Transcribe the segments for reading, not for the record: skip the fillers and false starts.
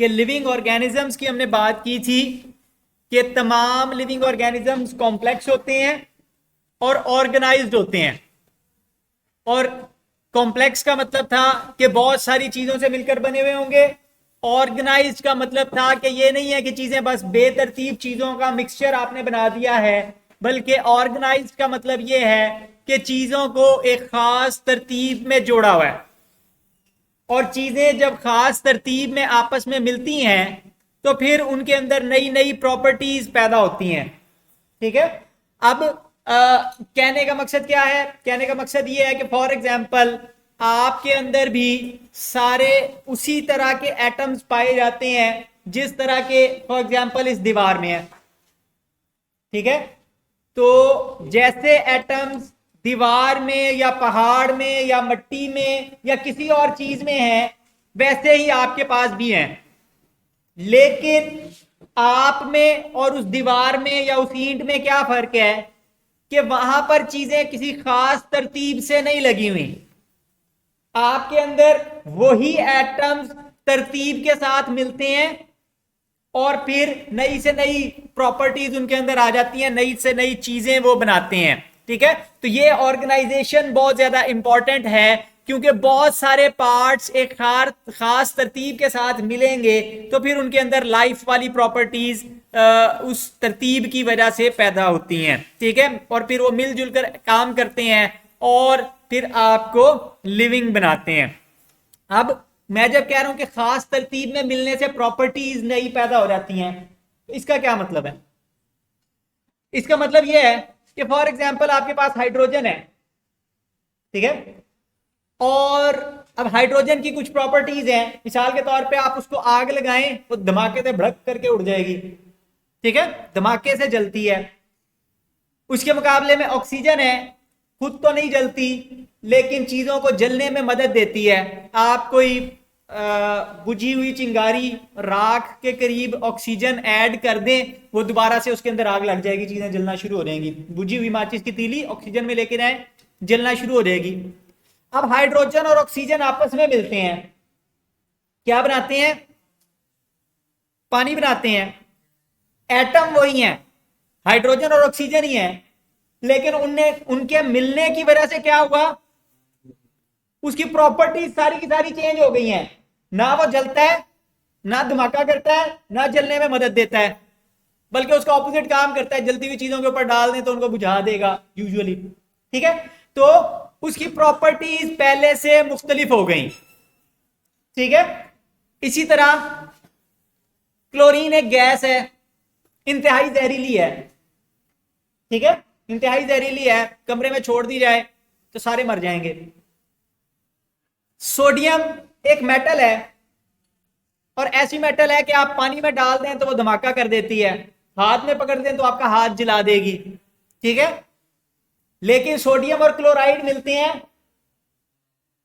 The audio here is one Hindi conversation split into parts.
कि लिविंग ऑर्गेनिजम्स की हमने बात की थी कि तमाम लिविंग ऑर्गेनिजम्स कॉम्प्लेक्स होते हैं और ऑर्गेनाइज्ड होते हैं। और कॉम्प्लेक्स का मतलब था कि बहुत सारी चीजों से मिलकर बने हुए होंगे। ऑर्गेनाइज्ड का मतलब था कि ये नहीं है कि चीजें बस बेतरतीब चीजों का मिक्सचर आपने बना दिया है, बल्कि ऑर्गेनाइज्ड का मतलब ये है कि चीजों को एक खास तरतीब में जोड़ा हुआ है। और चीजें जब खास तरतीब में आपस में मिलती हैं तो फिर उनके अंदर नई नई प्रॉपर्टीज पैदा होती हैं। ठीक है। अब कहने का मकसद क्या है? कहने का मकसद ये है कि फॉर एग्जाम्पल आपके अंदर भी सारे उसी तरह के एटम्स पाए जाते हैं जिस तरह के फॉर एग्जाम्पल इस दीवार में है। ठीक है। तो जैसे एटम्स दीवार में या पहाड़ में या मिट्टी में या किसी और चीज में है, वैसे ही आपके पास भी हैं। लेकिन आप में और उस दीवार में या उस ईंट में क्या फर्क है कि वहां पर चीजें किसी खास तरतीब से नहीं लगी हुई। आपके अंदर वही एटम्स तरतीब के साथ मिलते हैं और फिर नई से नई प्रॉपर्टीज उनके अंदर आ जाती हैं, नई से नई चीजें वो बनाते हैं। ठीक है। तो ये ऑर्गेनाइजेशन बहुत ज्यादा इंपॉर्टेंट है क्योंकि बहुत सारे पार्ट्स एक खास तरतीब के साथ मिलेंगे तो फिर उनके अंदर लाइफ वाली प्रॉपर्टीज उस तरतीब की वजह से पैदा होती हैं। ठीक है। और फिर वो मिलजुल कर काम करते हैं और फिर आपको लिविंग बनाते हैं। अब मैं जब कह रहा हूं कि खास तरतीब में मिलने से प्रॉपर्टीज नई पैदा हो जाती हैं, तो इसका क्या मतलब है? इसका मतलब यह है कि फॉर एग्जाम्पल आपके पास हाइड्रोजन है। ठीक है। और अब हाइड्रोजन की कुछ प्रॉपर्टीज हैं। मिसाल के तौर पे आप उसको आग लगाएं वो धमाके से भड़क करके उड़ जाएगी। ठीक है। धमाके से जलती है। उसके मुकाबले में ऑक्सीजन है, खुद तो नहीं जलती लेकिन चीजों को जलने में मदद देती है। आप कोई बुझी हुई चिंगारी राख के करीब ऑक्सीजन ऐड कर दें, वो दोबारा से उसके अंदर आग लग जाएगी, चीजें जलना शुरू हो जाएंगी। बुझी हुई माचिस की तीली ऑक्सीजन में लेके जाए, जलना शुरू हो जाएगी। अब हाइड्रोजन और ऑक्सीजन आपस में मिलते हैं, क्या बनाते हैं? पानी बनाते हैं। एटम वही है, हाइड्रोजन और ऑक्सीजन ही है, लेकिन उनके मिलने की वजह से क्या हुआ? उसकी प्रॉपर्टीज सारी की सारी चेंज हो गई हैं। ना वो जलता है, ना धमाका करता है, ना जलने में मदद देता है, बल्कि उसका ऑपोजिट काम करता है। जलती हुई चीजों के ऊपर डाल दें तो उनको बुझा देगा यूजुअली। ठीक है। तो उसकी प्रॉपर्टीज पहले से मुख्तलिफ हो गई। ठीक है। इसी तरह क्लोरीन एक गैस है, इंतहाई जहरीली है। ठीक है। इंतहाई जहरीली है, कमरे में छोड़ दी जाए तो सारे मर जाएंगे। सोडियम एक मेटल है और ऐसी मेटल है कि आप पानी में डाल दें तो वो धमाका कर देती है, हाथ में पकड़ दें तो आपका हाथ जला देगी। ठीक है। लेकिन सोडियम और क्लोराइड मिलते हैं,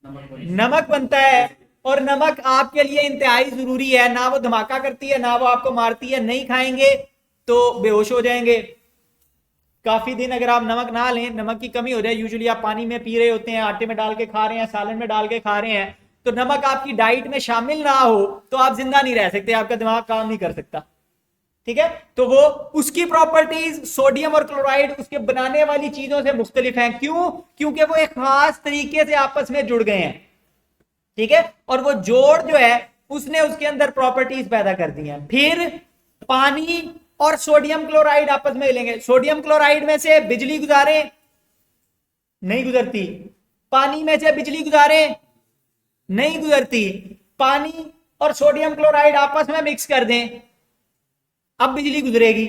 नमक बनता है। और नमक आपके लिए इंतहाई जरूरी है, ना वो धमाका करती है ना वो आपको मारती है। नहीं खाएंगे तो बेहोश हो जाएंगे। काफी दिन अगर आप नमक ना लें, नमक की कमी हो जाए, यूजुअली आप पानी में पी रहे होते हैं, आटे में डाल के खा रहे हैं, सालन में डाल के खा रहे हैं, तो नमक आपकी डाइट में शामिल ना हो तो आप जिंदा नहीं रह सकते, आपका दिमाग काम नहीं कर सकता। ठीक है। तो वो उसकी प्रॉपर्टीज सोडियम और क्लोराइड उसके बनाने वाली चीजों से मुख्तलिफ हैं। क्यों? क्योंकि वो एक खास तरीके से आपस में जुड़ गए हैं। ठीक है। और वो जोड़ जो है उसने उसके अंदर प्रॉपर्टीज पैदा कर दी हैं। फिर पानी और सोडियम क्लोराइड आपस में मिलेंगे। सोडियम क्लोराइड में से बिजली गुजारे, नहीं गुजरती। पानी में से बिजली गुजारे, नहीं गुजरती। पानी और सोडियम क्लोराइड आपस में मिक्स कर दें, अब बिजली गुजरेगी।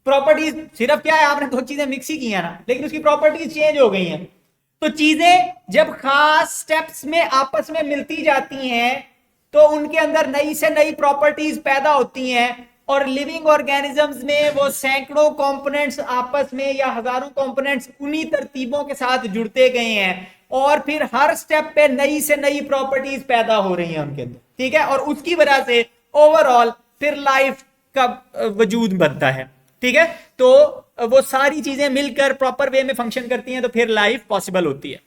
प्रॉपर्टीज सिर्फ क्या है, आपने दो चीजें मिक्स ही की है ना, लेकिन उसकी प्रॉपर्टीज चेंज हो गई हैं। तो चीजें जब खास स्टेप्स में आपस में मिलती जाती हैं तो उनके अंदर नई से नई प्रॉपर्टीज पैदा होती हैं। और लिविंग ऑर्गेनिजम्स में वो सैकड़ों कंपोनेंट्स आपस में या हजारों कंपोनेंट्स उन्हीं तरतीबों के साथ जुड़ते गए हैं और फिर हर स्टेप पे नई से नई प्रॉपर्टीज पैदा हो रही हैं उनके अंदर। ठीक है। और उसकी वजह से ओवरऑल फिर लाइफ का वजूद बनता है। ठीक है। तो वो सारी चीजें मिलकर प्रॉपर वे में फंक्शन करती हैं तो फिर लाइफ पॉसिबल होती है।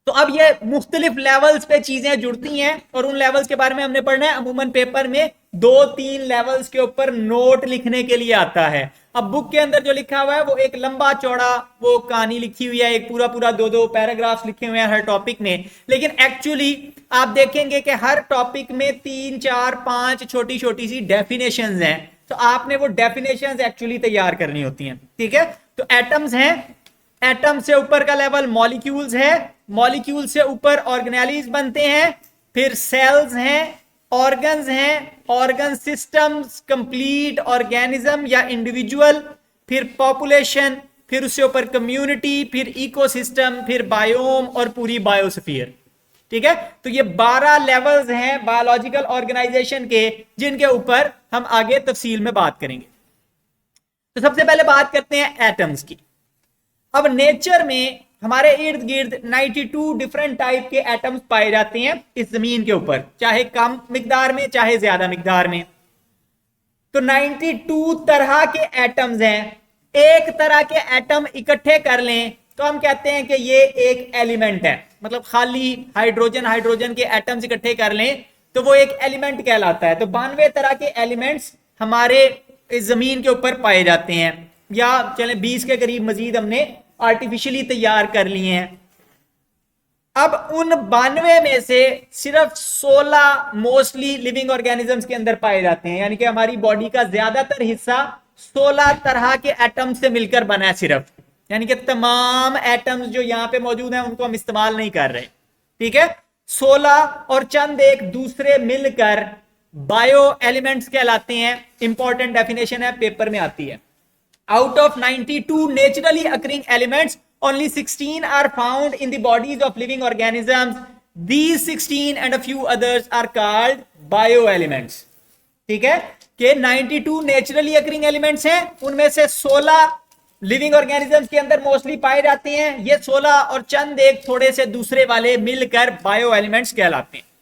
तो अब ये मुख्तलिफ लेवल्स पे चीजें जुड़ती हैं और उन लेवल्स के बारे में हमने पढ़ना है। अमूमन पेपर में 2-3 लेवल्स के ऊपर नोट लिखने के लिए आता है। अब बुक के अंदर जो लिखा हुआ है वो एक लंबा चौड़ा वो कहानी लिखी हुई है, एक पूरा पूरा 2-2 पैराग्राफ्स लिखे हुए हैं हर टॉपिक में, लेकिन एक्चुअली आप देखेंगे कि हर टॉपिक में 3-4-5 छोटी छोटी सी डेफिनेशंस हैं, तो आपने वो डेफिनेशंस एक्चुअली तैयार करनी होती हैं। ठीक है, तो एटम्स हैं, एटम से ऊपर का लेवल मॉलिक्यूल्स है, मॉलिक्यूल से ऊपर ऑर्गेनेलिज बनते हैं, फिर सेल्स हैं, ऑर्गन्स हैं, ऑर्गन सिस्टम्स, कंप्लीट ऑर्गेनिज्म या इंडिविजुअल, फिर पॉपुलेशन, फिर उससे ऊपर कम्युनिटी, फिर इकोसिस्टम, फिर बायोम और पूरी बायोस्फीयर। ठीक है, तो ये 12 लेवल्स हैं बायोलॉजिकल ऑर्गेनाइजेशन के, जिनके ऊपर हम आगे तफसील में बात करेंगे। तो सबसे पहले बात करते हैं एटम्स की। अब नेचर में हमारे इर्द गिर्द 92 डिफरेंट टाइप के एटम्स पाए जाते हैं इस जमीन के ऊपर, चाहे कम मिकदार में चाहे ज्यादा मिकदार में। तो 92 तरह के एटम्स हैं। एक तरह के एटम इकट्ठे कर लें तो हम कहते हैं कि ये एक एलिमेंट है, मतलब खाली हाइड्रोजन हाइड्रोजन के एटम्स इकट्ठे कर लें तो वो एक एलिमेंट कहलाता है। तो 92 तरह के एलिमेंट्स हमारे इस जमीन के ऊपर पाए जाते हैं, या चले 20 के करीब मजीद हमने आर्टिफिशियली तैयार कर लिए हैं। अब उन 92 में से सिर्फ 16 मोस्टली लिविंग ऑर्गेनिजम्स के अंदर पाए जाते हैं, यानी कि हमारी बॉडी का ज्यादातर हिस्सा 16 तरह के एटम्स से मिलकर बना है सिर्फ, यानी कि तमाम एटम्स जो यहां पे मौजूद हैं उनको हम इस्तेमाल नहीं कर रहे। ठीक है, 16 और चंद एक दूसरे मिलकर बायो एलिमेंट्स कहलाते हैं। इंपॉर्टेंट डेफिनेशन है, पेपर में आती है। Out of 92 naturally occurring elements, only 16 are found in the bodies of living organisms. These 16 and a few others are called bioelements. ठीक है, कि 92 naturally occurring elements हैं, उनमें से 16 लिविंग ऑर्गेनिजम्स के अंदर मोस्टली पाए जाते हैं। ये 16 और चंद एक थोड़े से दूसरे वाले मिलकर बायो एलिमेंट्स कहलाते हैं।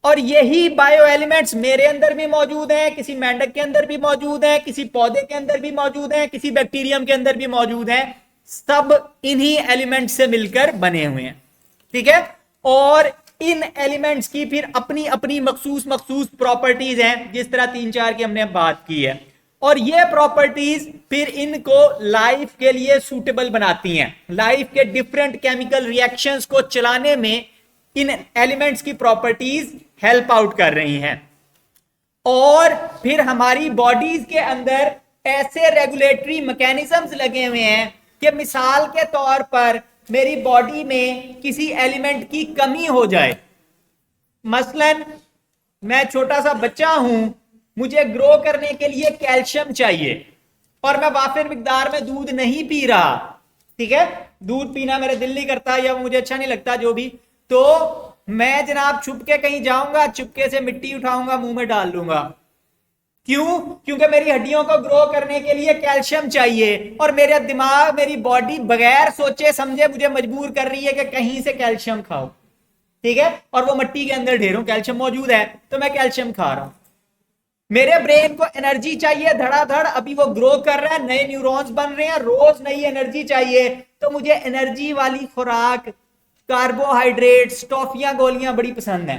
और यही बायो एलिमेंट्स मेरे अंदर भी मौजूद हैं, किसी मेंढक के अंदर भी मौजूद हैं, किसी पौधे के अंदर भी मौजूद हैं, किसी बैक्टीरियम के अंदर भी मौजूद हैं। सब इन्हीं एलिमेंट्स से मिलकर बने हुए हैं। ठीक है, और इन एलिमेंट्स की फिर अपनी अपनी मखसूस प्रॉपर्टीज हैं, जिस तरह 3-4 की हमने बात की है, और ये प्रॉपर्टीज फिर इनको लाइफ के लिए सूटेबल बनाती हैं। लाइफ के डिफरेंट केमिकल रिएक्शंस को चलाने में इन एलिमेंट्स की प्रॉपर्टीज हेल्प आउट कर रही हैं। और फिर हमारी बॉडीज के अंदर ऐसे रेगुलेटरी मैकेनिज्म्स लगे हुए हैं कि मिसाल के तौर पर मेरी बॉडी में किसी एलिमेंट की कमी हो जाए, मसलन मैं छोटा सा बच्चा हूं, मुझे ग्रो करने के लिए कैल्शियम चाहिए और मैं वाफिर मिकदार में दूध नहीं पी रहा। ठीक है, दूध पीना मेरा दिल नहीं करता या मुझे अच्छा नहीं लगता, जो भी, तो मैं जनाब छुप के कहीं जाऊंगा, चुपके से मिट्टी उठाऊंगा, मुंह में डाल लूंगा। क्यों? क्योंकि मेरी हड्डियों को ग्रो करने के लिए कैल्शियम चाहिए और मेरा दिमाग, मेरी बॉडी बगैर सोचे समझे मुझे मजबूर कर रही है कि कहीं से कैल्शियम खाओ। ठीक है, और वो मिट्टी के अंदर ढेरों कैल्शियम मौजूद है, तो मैं कैल्शियम खा रहा हूं। मेरे ब्रेन को एनर्जी चाहिए धड़ाधड़, अभी वो ग्रो कर रहा है, नए न्यूरॉन्स बन रहे हैं, रोज नई एनर्जी चाहिए, तो मुझे एनर्जी वाली खुराक, कार्बोहाइड्रेट्स, टॉफियां, गोलियां बड़ी पसंद है।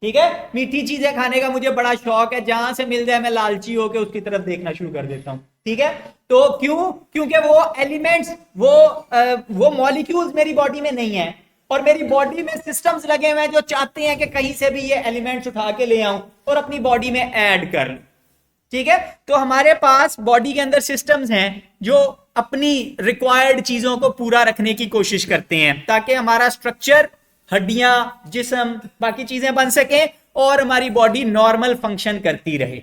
ठीक है, मीठी चीजें खाने का मुझे बड़ा शौक है, जहां से मिल जाए मैं लालची होकर उसकी तरफ देखना शुरू कर देता हूं। ठीक है, तो क्यों? क्योंकि वो एलिमेंट्स, वो मॉलिक्यूल्स मेरी बॉडी में नहीं है और मेरी बॉडी में सिस्टम्स लगे हुए हैं जो चाहते हैं कि कहीं से भी ये एलिमेंट्स उठा के ले आऊं और अपनी बॉडी में ऐड कर लूं। ठीक है, तो हमारे पास बॉडी के अंदर सिस्टम्स हैं जो अपनी रिक्वायर्ड चीजों को पूरा रखने की कोशिश करते हैं ताकि हमारा स्ट्रक्चर, हड्डियां, जिस्म, बाकी चीजें बन सके और हमारी बॉडी नॉर्मल फंक्शन करती रहे।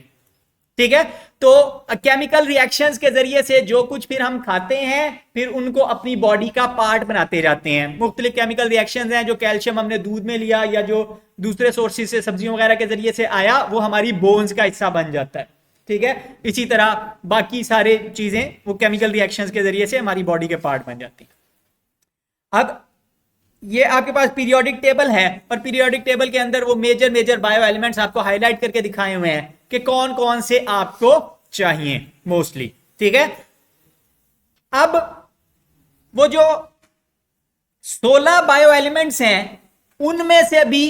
ठीक है, तो केमिकल रिएक्शंस के जरिए से जो कुछ फिर हम खाते हैं फिर उनको अपनी बॉडी का पार्ट बनाते जाते हैं। मुख्तलिफ केमिकल रिएक्शंस हैं, जो कैल्शियम हमने दूध में लिया या जो दूसरे सोर्सेज से, सब्जियों वगैरह के जरिए से आया, वो हमारी बोन्स का हिस्सा बन जाता है। ठीक है, इसी तरह बाकी सारे चीजें वो केमिकल रिएक्शंस के जरिए से हमारी बॉडी के पार्ट बन जाती हैं। अब ये आपके पास पीरियोडिक टेबल है और पीरियोडिक टेबल के अंदर वो मेजर बायो एलिमेंट्स आपको हाईलाइट करके दिखाए हुए हैं कि कौन कौन से आपको चाहिए मोस्टली। ठीक है, अब वो जो 16 बायो एलिमेंट्स हैं, उनमें से भी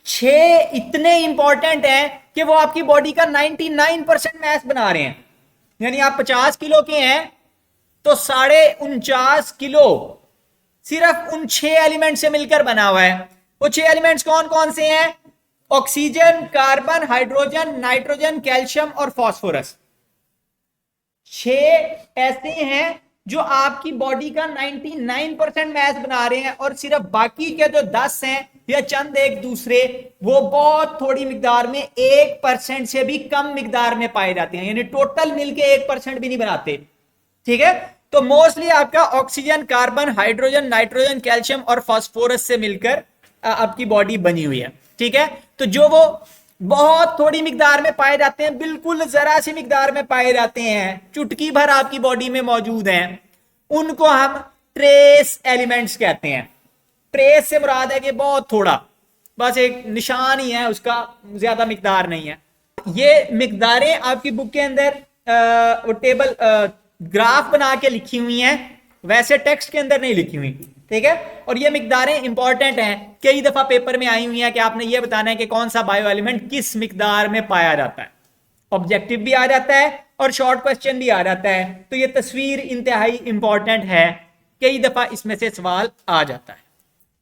6 इतने इंपॉर्टेंट हैं कि वो आपकी बॉडी का 99% मैस बना रहे हैं। यानी आप 50 किलो के हैं तो 49.5 किलो सिर्फ उन 6 एलिमेंट से मिलकर बना हुआ है। वो 6 एलिमेंट्स कौन कौन से हैं? Oxygen, carbon, hydrogen, nitrogen, calcium और फास्फोरस। 6 ऐसे हैं जो आपकी बॉडी का 99% मैस बना रहे हैं, और सिर्फ बाकी के जो 10 हैं या चंद एक दूसरे, वो बहुत थोड़ी मिकदार में 1% से भी कम मिकदार में पाए जाते हैं, यानी टोटल मिलके 1% भी नहीं बनाते। ठीक है, तो मोस्टली आपका oxygen, carbon, hydrogen, nitrogen, calcium और फास्फोरस से मिलकर आपकी बॉडी बनी हुई है। ठीक है, तो जो वो बहुत थोड़ी मिकदार में पाए जाते हैं, बिल्कुल जरा सी मिकदार में पाए जाते हैं, चुटकी भर आपकी बॉडी में मौजूद हैं, उनको हम ट्रेस एलिमेंट्स कहते हैं। ट्रेस से मुराद है कि बहुत थोड़ा, बस एक निशान ही है उसका, ज्यादा मिकदार नहीं है। ये मिकदारें आपकी बुक के अंदर वो टेबल ग्राफ बना के लिखी हुई हैं, वैसे टेक्स्ट के अंदर नहीं लिखी हुई। ठीक है, और ये मिकदारें इंपॉर्टेंट हैं, कई दफा पेपर में आई हुई हैं कि आपने ये बताना है कि कौन सा बायो एलिमेंट किस मिकदार में पाया जाता है। ऑब्जेक्टिव भी आ जाता है और शॉर्ट क्वेश्चन भी आ जाता है, तो ये तस्वीर इंतहाई इंपॉर्टेंट है, कई दफा इसमें से सवाल आ जाता है।